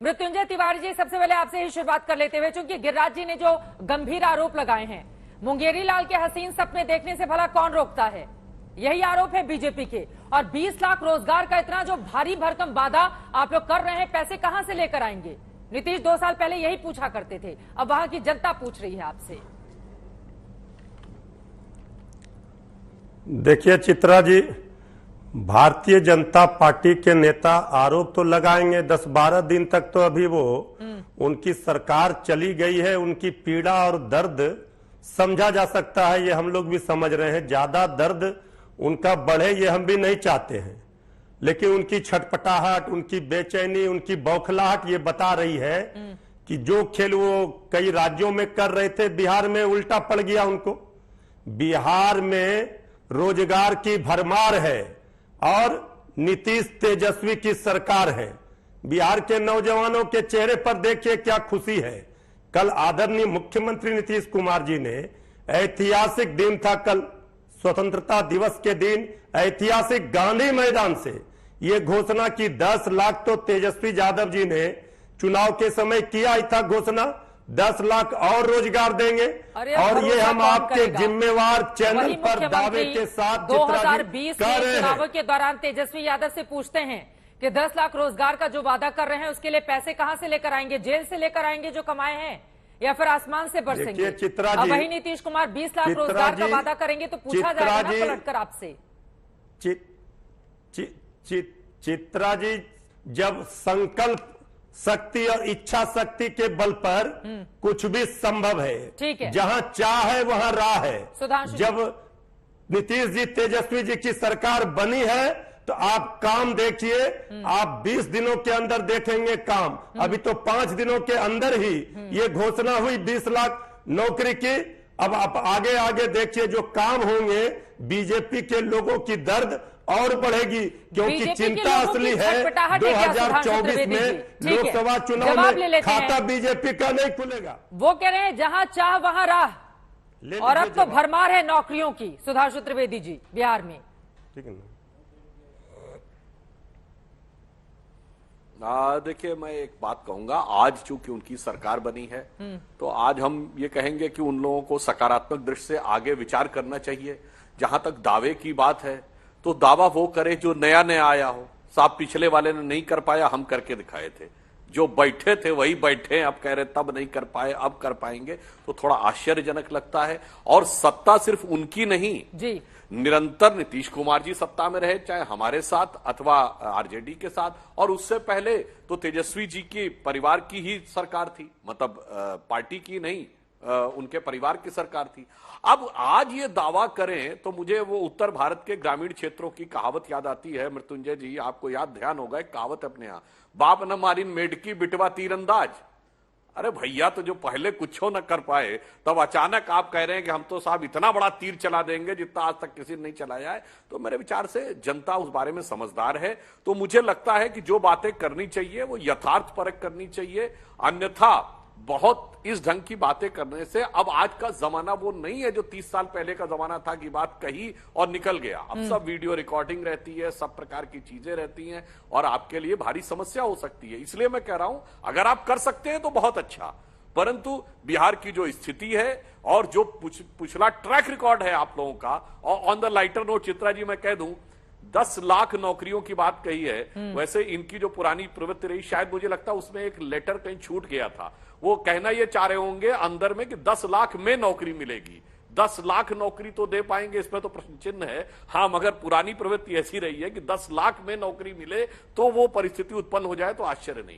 मृत्युंजय तिवारी जी, सबसे पहले आपसे ही शुरुआत कर लेते हुए, चूंकि गिरिराज जी ने जो गंभीर आरोप लगाए हैं, मुंगेरी लाल के हसीन सपने देखने से भला कौन रोकता है, यही आरोप है बीजेपी के। और 20 लाख रोजगार का इतना जो भारी भरकम वादा आप लोग कर रहे हैं, पैसे कहां से लेकर आएंगे? नीतीश 2 साल पहले यही पूछा करते थे, अब वहां की जनता पूछ रही है आपसे। देखिए चित्रा जी, भारतीय जनता पार्टी के नेता आरोप तो लगाएंगे, 10-12 दिन तक तो अभी वो उनकी सरकार चली गई है, उनकी पीड़ा और दर्द समझा जा सकता है, ये हम लोग भी समझ रहे हैं। ज्यादा दर्द उनका बढ़े ये हम भी नहीं चाहते हैं, लेकिन उनकी छटपटाहट, उनकी बेचैनी, उनकी बौखलाहट ये बता रही है कि जो खेल वो कई राज्यों में कर रहे थे, बिहार में उल्टा पड़ गया उनको। बिहार में रोजगार की भरमार है और नीतीश तेजस्वी की सरकार है। बिहार के नौजवानों के चेहरे पर देखिए क्या खुशी है। कल आदरणीय मुख्यमंत्री नीतीश कुमार जी ने, ऐतिहासिक दिन था कल, स्वतंत्रता दिवस के दिन, ऐतिहासिक गांधी मैदान से ये घोषणा की 10 लाख तो तेजस्वी यादव जी ने चुनाव के समय किया ही था घोषणा, 10 लाख और रोजगार देंगे। और ये हम आपके जिम्मेवार चैनल पर दावे के साथ 2020 में चुनाव के दौरान तेजस्वी यादव से पूछते हैं कि 10 लाख रोजगार का जो वादा कर रहे हैं उसके लिए पैसे कहां से लेकर आएंगे? जेल से लेकर आएंगे जो कमाए हैं, या फिर आसमान से बरसेंगे? अब वही नीतीश कुमार 20 लाख रोजगार का वादा करेंगे तो पूछा जाएगा ना पलटकर आपसे। चित्रा जी, जब संकल्प शक्ति और इच्छा शक्ति के बल पर कुछ भी संभव है, ठीक है, जहां चाह है वहां राह है। जब नीतीश जी, तेजस्वी जी की सरकार बनी है तो आप काम देखिए, आप 20 दिनों के अंदर देखेंगे काम। अभी तो 5 दिनों के अंदर ही ये घोषणा हुई 20 लाख नौकरी की। अब आप आगे आगे देखिए जो काम होंगे, बीजेपी के लोगों की दर्द और बढ़ेगी, क्योंकि चिंता असली है 2024 में लोकसभा चुनाव में खाता बीजेपी का नहीं खुलेगा। वो कह रहे हैं जहां चाह वहां राह, और अब तो भरमार है नौकरियों की। सुधांशु त्रिवेदी जी, बिहार में ठीक है ना? देखिए, मैं एक बात कहूंगा, आज चूंकि उनकी सरकार बनी है तो आज हम ये कहेंगे कि उन लोगों को सकारात्मक दृष्टि से आगे विचार करना चाहिए। जहां तक दावे की बात है तो दावा वो करे जो नया नया आया हो। साहब, पिछले वाले ने नहीं कर पाया, हम करके दिखाए थे। जो बैठे थे वही बैठे, अब कह रहे तब नहीं कर पाए अब कर पाएंगे, तो थोड़ा आश्चर्यजनक लगता है। और सत्ता सिर्फ उनकी नहीं जी, निरंतर नीतीश कुमार जी सत्ता में रहे, चाहे हमारे साथ अथवा आरजेडी के साथ, और उससे पहले तो तेजस्वी जी की परिवार की ही सरकार थी, मतलब पार्टी की नहीं, उनके परिवार की सरकार थी। अब आज ये दावा करें तो मुझे वो उत्तर भारत के ग्रामीण क्षेत्रों की कहावत याद आती है। मृत्युंजय जी, आपको याद ध्यान होगा, एक कहावत अपने यहां, बाप न मारी मेढकी बिटवा तीरंदाज। अरे भैया, तो जो पहले कुछ न कर पाए, तब अचानक आप कह रहे हैं कि हम तो साहब इतना बड़ा तीर चला देंगे जितना आज तक किसी ने नहीं चलाया है। तो मेरे विचार से जनता उस बारे में समझदार है। तो मुझे लगता है कि जो बातें करनी चाहिए वो यथार्थपरक करनी चाहिए, अन्यथा बहुत इस ढंग की बातें करने से, अब आज का जमाना वो नहीं है जो 30 साल पहले का जमाना था कि बात कही और निकल गया। अब सब वीडियो रिकॉर्डिंग रहती है, सब प्रकार की चीजें रहती हैं और आपके लिए भारी समस्या हो सकती है। इसलिए मैं कह रहा हूं, अगर आप कर सकते हैं तो बहुत अच्छा, परंतु बिहार की जो स्थिति है और जो पिछला ट्रैक रिकॉर्ड है आप लोगों का, और on the lighter note Chitra ji मैं कह दूं, 10 लाख नौकरियों की बात कही है। वैसे इनकी जो पुरानी प्रवृत्ति रही, शायद मुझे लगता है उसमें एक लेटर कहीं छूट गया था। वो कहना ये चाह रहे होंगे अंदर में कि 10 लाख में नौकरी मिलेगी। 10 लाख नौकरी तो दे पाएंगे, इसमें तो प्रश्न चिन्ह है। हाँ, मगर पुरानी प्रवृत्ति ऐसी रही है कि 10 लाख में नौकरी मिले तो वो परिस्थिति उत्पन्न हो जाए तो आश्चर्य नहीं।